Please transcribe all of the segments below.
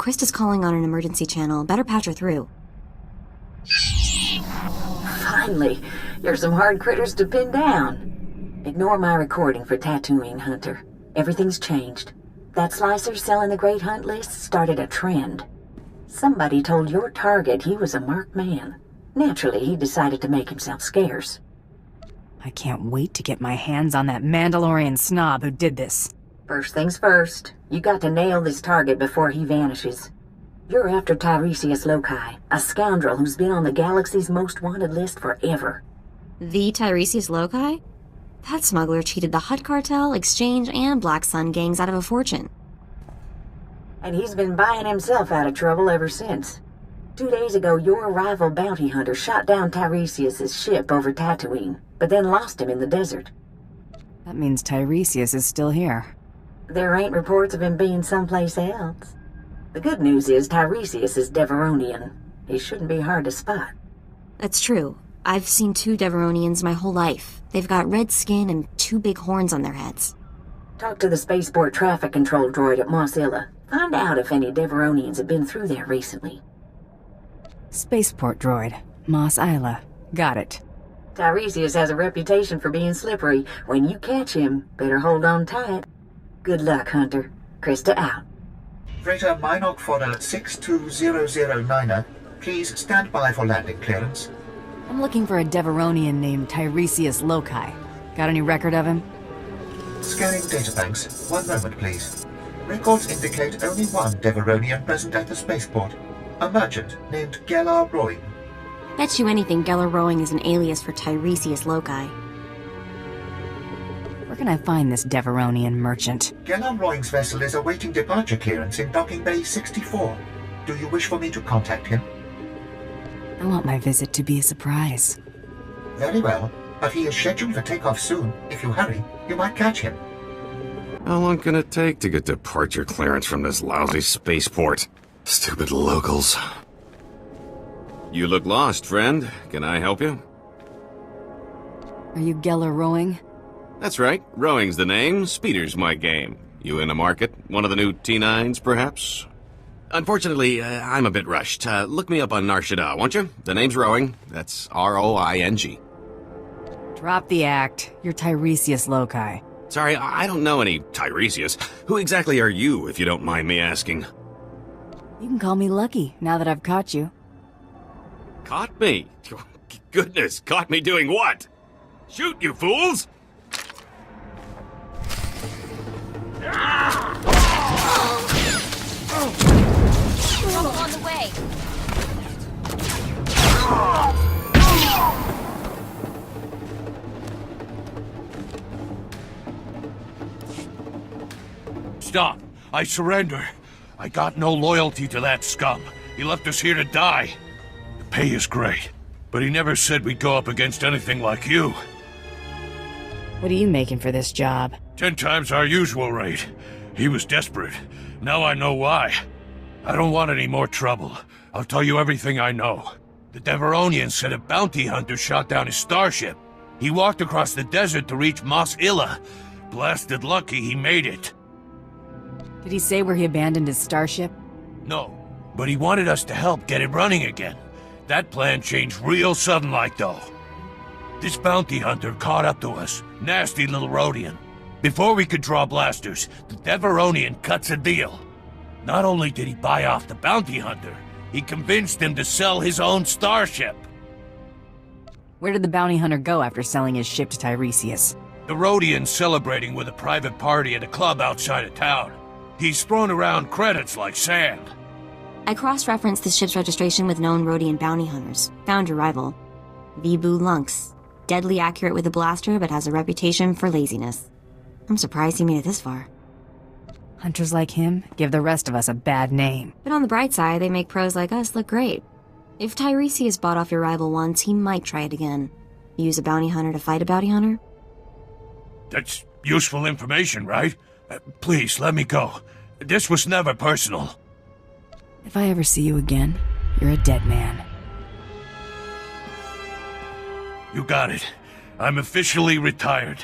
Krista's calling on an emergency channel. Better patch her through. Finally, you're some hard critters to pin down. Ignore my recording for Tatooine, Hunter. Everything's changed. That slicer selling the Great Hunt list started a trend. Somebody told your target he was a marked man. Naturally, he decided to make himself scarce. I can't wait to get my hands on that Mandalorian snob who did this. First things first, you got to nail this target before he vanishes. You're after Tiresias Loci, a scoundrel who's been on the galaxy's most wanted list forever. The Tiresias Loci? That smuggler cheated the Hutt Cartel, Exchange, and Black Sun gangs out of a fortune. And he's been buying himself out of trouble ever since. 2 days ago, your rival bounty hunter shot down Tiresias' ship over Tatooine, but then lost him in the desert. That means Tiresias is still here. There ain't reports of him being someplace else. The good news is Tiresias is Deveronian. He shouldn't be hard to spot. That's true. I've seen 2 Deveronians my whole life. They've got red skin and 2 big horns on their heads. Talk to the spaceport traffic control droid at Mos Illa. Find out if any Deveronians have been through there recently. Spaceport droid. Mos Illa. Got it. Tiresias has a reputation for being slippery. When you catch him, better hold on tight. Good luck, Hunter. Krista out. Freighter Minok Fodder 62009er, please stand by for landing clearance. I'm looking for a Deveronian named Tiresias Loci. Got any record of him? Scanning databanks. 1 moment, please. Records indicate only one Deveronian present at the spaceport. A merchant named Gellar Roy. Bet you anything Gellar Rowing is an alias for Tiresias Loci. Where can I find this Deveronian merchant? Gellar Roy's vessel is awaiting departure clearance in Docking Bay 64. Do you wish for me to contact him? I want my visit to be a surprise. Very well, but he is scheduled for takeoff soon. If you hurry, you might catch him. How long can it take to get departure clearance from this lousy spaceport? Stupid locals. You look lost, friend. Can I help you? Are you Gellar Rowing? That's right. Rowing's the name. Speeder's my game. You in the market? One of the new T9s, perhaps? Unfortunately, I'm a bit rushed. Look me up on Nar Shaddaa, won't you? The name's Rowing. That's R-O-I-N-G. Drop the act. You're Tiresias Loci. Sorry, I don't know any Tiresias. Who exactly are you, if you don't mind me asking? You can call me Lucky, now that I've caught you. Caught me? Goodness, caught me doing what? Shoot, you fools! Trouble on the way. Stop! I surrender. I got no loyalty to that scum. He left us here to die. The pay is great, but he never said we'd go up against anything like you. What are you making for this job? 10 times our usual rate. He was desperate. Now I know why. I don't want any more trouble. I'll tell you everything I know. The Deveronian said a bounty hunter shot down his starship. He walked across the desert to reach Mos Illa. Blasted lucky he made it. Did he say where he abandoned his starship? No, but he wanted us to help get it running again. That plan changed real sudden like though. This bounty hunter caught up to us. Nasty little Rhodian. Before we could draw blasters, the Deveronian cuts a deal. Not only did he buy off the bounty hunter, he convinced him to sell his own starship. Where did the bounty hunter go after selling his ship to Tiresias? The Rhodian's celebrating with a private party at a club outside of town. He's thrown around credits like sand. I cross-referenced the ship's registration with known Rhodian bounty hunters. Found your rival. Vibu Lunx. Deadly accurate with a blaster, but has a reputation for laziness. I'm surprised he made it this far. Hunters like him give the rest of us a bad name. But on the bright side, they make pros like us look great. If Tiresias bought off your rival once, he might try it again. Use a bounty hunter to fight a bounty hunter? That's useful information, right? Please, let me go. This was never personal. If I ever see you again, you're a dead man. You got it. I'm officially retired.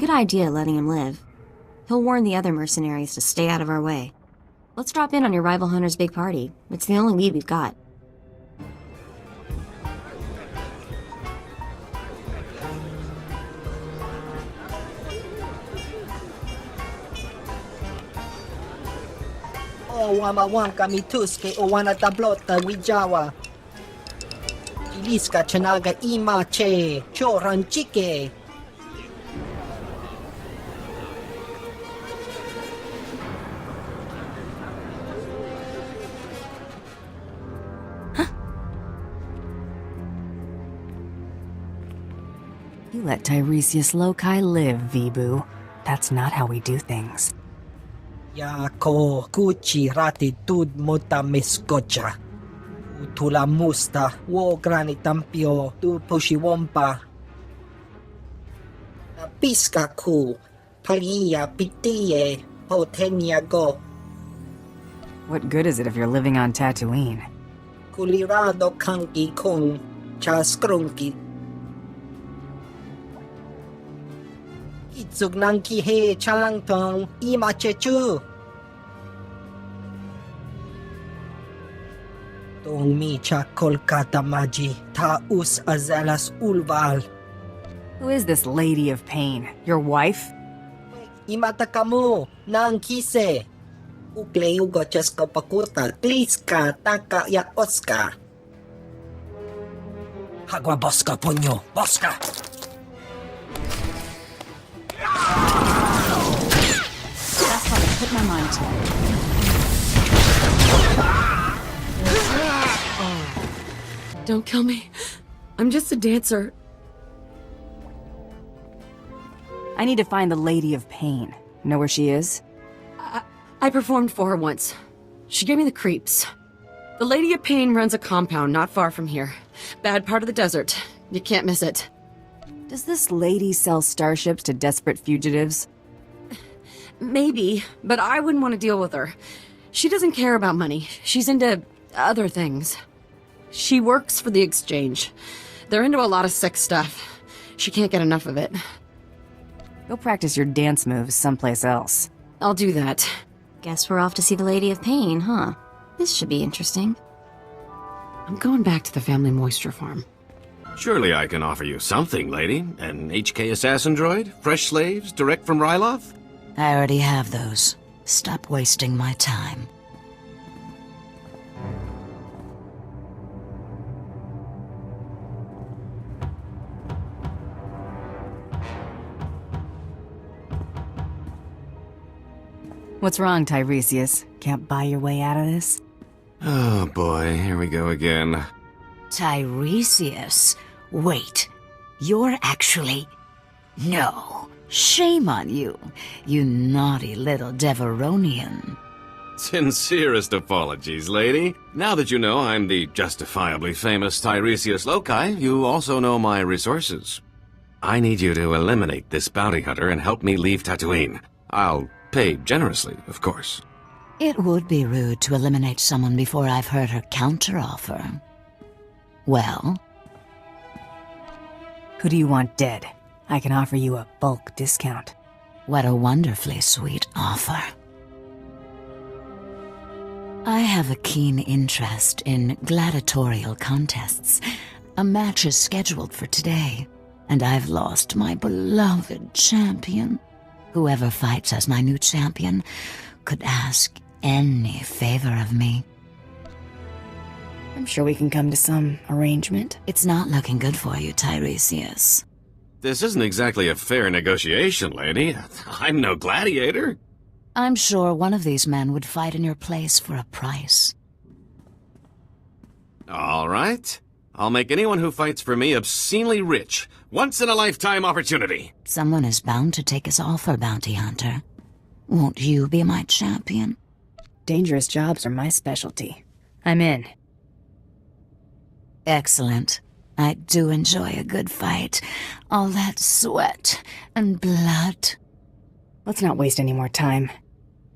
Good idea letting him live. He'll warn the other mercenaries to stay out of our way. Let's drop in on your rival hunter's big party. It's the only lead we've got. Ołamałam kamituske owana tablota widziała. Iliska chanaga imache, choranchike. You let Tiresias Loci live, Vibu. That's not how we do things. Yako kuchi ratitud motamiskocha. Utula musta wo granitampio tu pushiwompa. Piska ku palia pitie potenia go. What good is it if you're living on Tatooine? Kulirado kangi kung chaskrunki. Itsug nangki he chalangtong imachechu. Tong micha Kolkata maji taus azalas ulval. Who is this Lady of Pain? Your wife? Imata kamu nang kise. Ukleu gocheska pakuta kliska taka ya oska. Hagwa boska ponyo, boska. That's what I put my mind to. Don't kill me. I'm just a dancer. I need to find the Lady of Pain. Know where she is? I performed for her once. She gave me the creeps. The Lady of Pain runs a compound not far from here. Bad part of the desert. You can't miss it. Does this lady sell starships to desperate fugitives? Maybe, but I wouldn't want to deal with her. She doesn't care about money. She's into other things. She works for the exchange. They're into a lot of sick stuff. She can't get enough of it. Go practice your dance moves someplace else. I'll do that. Guess we're off to see the Lady of Pain, huh? This should be interesting. I'm going back to the family moisture farm. Surely I can offer you something, lady. An HK assassin droid? Fresh slaves? Direct from Ryloth? I already have those. Stop wasting my time. What's wrong, Tiresias? Can't buy your way out of this? Oh boy, here we go again. Tiresias? Wait, you're actually... No. Shame on you, you naughty little Deveronian. Sincerest apologies, lady. Now that you know I'm the justifiably famous Tiresias Loci, you also know my resources. I need you to eliminate this bounty hunter and help me leave Tatooine. I'll pay generously, of course. It would be rude to eliminate someone before I've heard her counteroffer. Well? Who do you want dead? I can offer you a bulk discount. What a wonderfully sweet offer. I have a keen interest in gladiatorial contests. A match is scheduled for today, and I've lost my beloved champion. Whoever fights as my new champion could ask any favor of me. I'm sure we can come to some arrangement. It's not looking good for you, Tiresias. This isn't exactly a fair negotiation, lady. I'm no gladiator. I'm sure one of these men would fight in your place for a price. All right. I'll make anyone who fights for me obscenely rich. Once-in-a-lifetime opportunity. Someone is bound to take his offer, bounty hunter. Won't you be my champion? Dangerous jobs are my specialty. I'm in. Excellent. I do enjoy a good fight. All that sweat and blood. Let's not waste any more time.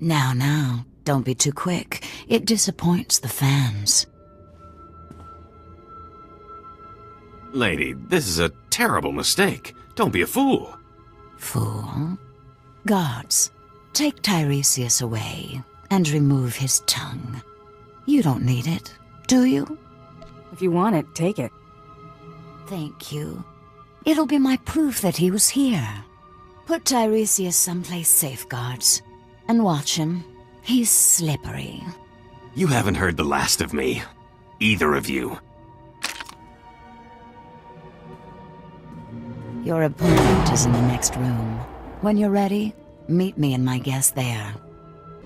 Now, don't be too quick. It disappoints the fans. Lady, this is a terrible mistake. Don't be a fool. Fool? Guards, Take Tiresias away and remove his tongue. You don't need it, do you? If you want it, take it. Thank you. It'll be my proof that he was here. Put Tiresias someplace safe, guards, and watch him. He's slippery. You haven't heard the last of me. Either of you. Your opponent is in the next room. When you're ready, meet me and my guest there.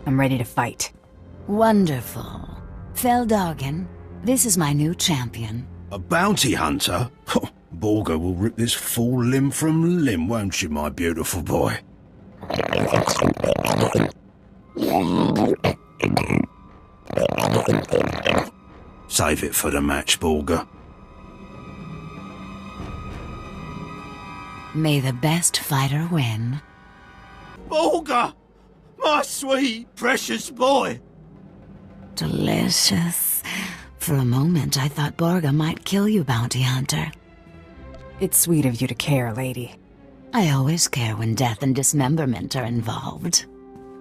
I'm ready to fight. Wonderful. Feldhagen, this is my new champion. A bounty hunter? Borga will rip this fool limb from limb, won't you, my beautiful boy? Save it for the match, Borga. May the best fighter win. Borga! My sweet, precious boy! Delicious. For a moment, I thought Borga might kill you, bounty hunter. It's sweet of you to care, lady. I always care when death and dismemberment are involved.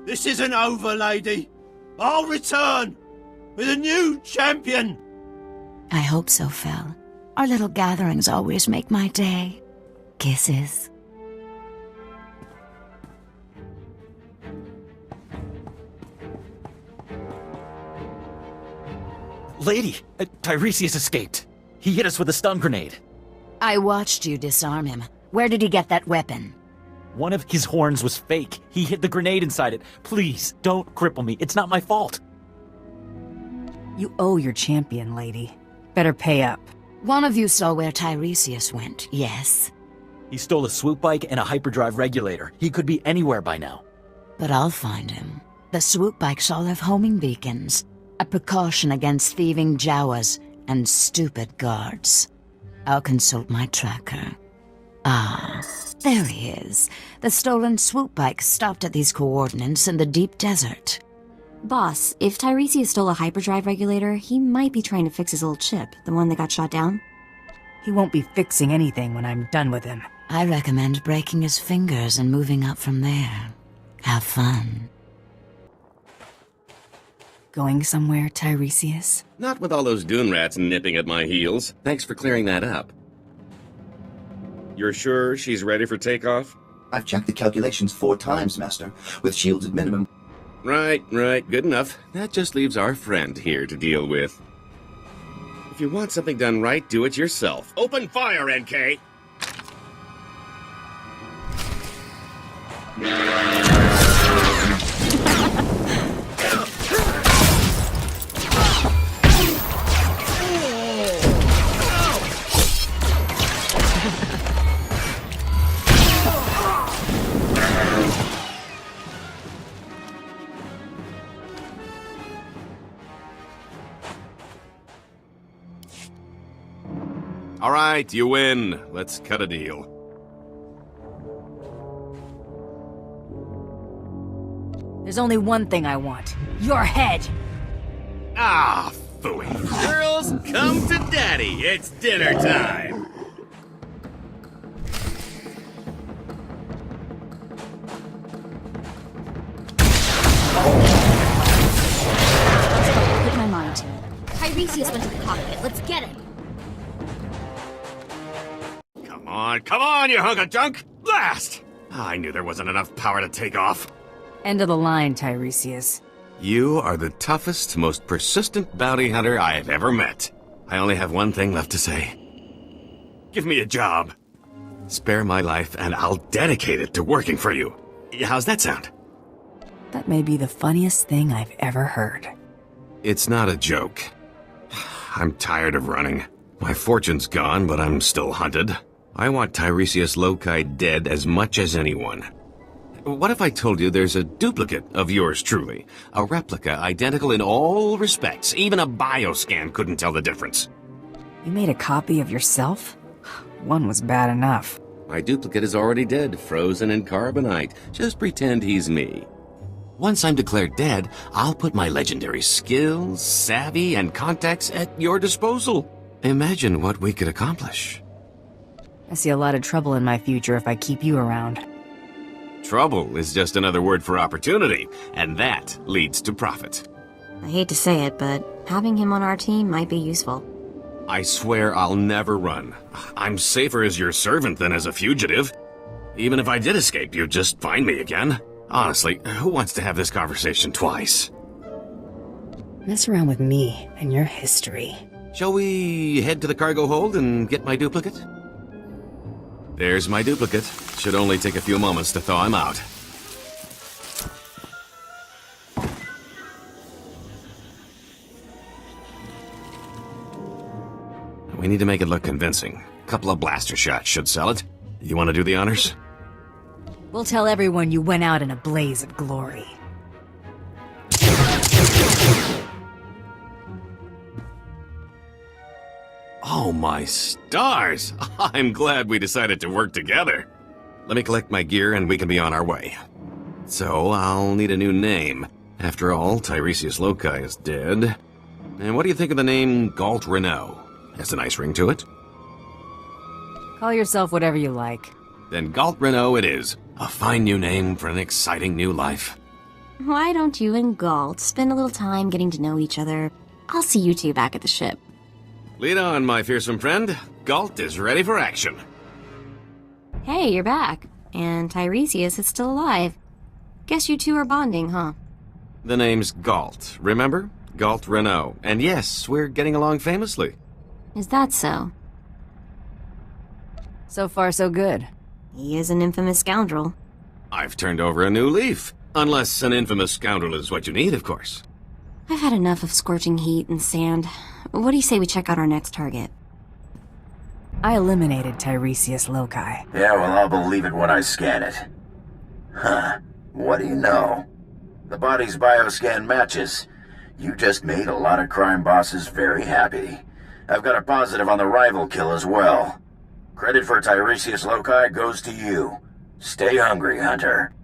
This isn't over, lady. I'll return with a new champion. I hope so, Fel. Our little gatherings always make my day. Kisses. Lady, Tiresias escaped. He hit us with a stun grenade. I watched you disarm him. Where did he get that weapon? One of his horns was fake. He hid the grenade inside it. Please, don't cripple me. It's not my fault. You owe your champion, lady. Better pay up. One of you saw where Tiresias went, yes? He stole a swoop bike and a hyperdrive regulator. He could be anywhere by now. But I'll find him. The swoop bikes all have homing beacons. A precaution against thieving Jawas and stupid guards. I'll consult my tracker. Ah, there he is. The stolen swoop bike stopped at these coordinates in the deep desert. Boss, if Tiresias stole a hyperdrive regulator, he might be trying to fix his old chip, the one that got shot down. He won't be fixing anything when I'm done with him. I recommend breaking his fingers and moving up from there. Have fun. Going somewhere, Tiresias? Not with all those dune rats nipping at my heels. Thanks for clearing that up. You're sure she's ready for takeoff? I've checked the calculations 4 times, Master, with shields at minimum. Right, good enough. That just leaves our friend here to deal with. If you want something done right, do it yourself. Open fire, NK! All right, you win. Let's cut a deal. There's only one thing I want. Your head! Ah, phooey. Girls, come to daddy. It's dinner time. Put my mind to it. Tiresias went to the cockpit. Let's get it. Come on, you hunk of junk! Blast! I knew there wasn't enough power to take off. End of the line, Tiresias. You are the toughest, most persistent bounty hunter I have ever met. I only have one thing left to say. Give me a job. Spare my life, and I'll dedicate it to working for you. How's that sound? That may be the funniest thing I've ever heard. It's not a joke. I'm tired of running. My fortune's gone, but I'm still hunted. I want Tiresias Loci dead as much as anyone. What if I told you there's a duplicate of yours truly? A replica identical in all respects. Even a bioscan couldn't tell the difference. You made a copy of yourself? One was bad enough. My duplicate is already dead, frozen in carbonite. Just pretend he's me. Once I'm declared dead, I'll put my legendary skills, savvy, and contacts at your disposal. Imagine what we could accomplish. I see a lot of trouble in my future if I keep you around. Trouble is just another word for opportunity, and that leads to profit. I hate to say it, but having him on our team might be useful. I swear I'll never run. I'm safer as your servant than as a fugitive. Even if I did escape, you'd just find me again. Honestly, who wants to have this conversation twice? Mess around with me and your history. Shall we head to the cargo hold and get my duplicate? There's my duplicate. Should only take a few moments to thaw him out. We need to make it look convincing. A couple of blaster shots should sell it. You want to do the honors? We'll tell everyone you went out in a blaze of glory. Oh my stars! I'm glad we decided to work together. Let me collect my gear and we can be on our way. So, I'll need a new name. After all, Tiresias Loci is dead. And what do you think of the name Galt Renault? Has a nice ring to it. Call yourself whatever you like. Then Galt Renault it is. A fine new name for an exciting new life. Why don't you and Galt spend a little time getting to know each other? I'll see you two back at the ship. Lead on, my fearsome friend. Galt is ready for action. Hey, you're back. And Tiresias is still alive. Guess you two are bonding, huh? The name's Galt, remember? Galt Renault. And yes, we're getting along famously. Is that so? So far, so good. He is an infamous scoundrel. I've turned over a new leaf. Unless an infamous scoundrel is what you need, of course. I've had enough of scorching heat and sand. What do you say we check out our next target? I eliminated Tiresias Loci. Yeah, well, I'll believe it when I scan it. Huh. What do you know? The body's bioscan matches. You just made a lot of crime bosses very happy. I've got a positive on the rival kill as well. Credit for Tiresias Loci goes to you. Stay hungry, Hunter.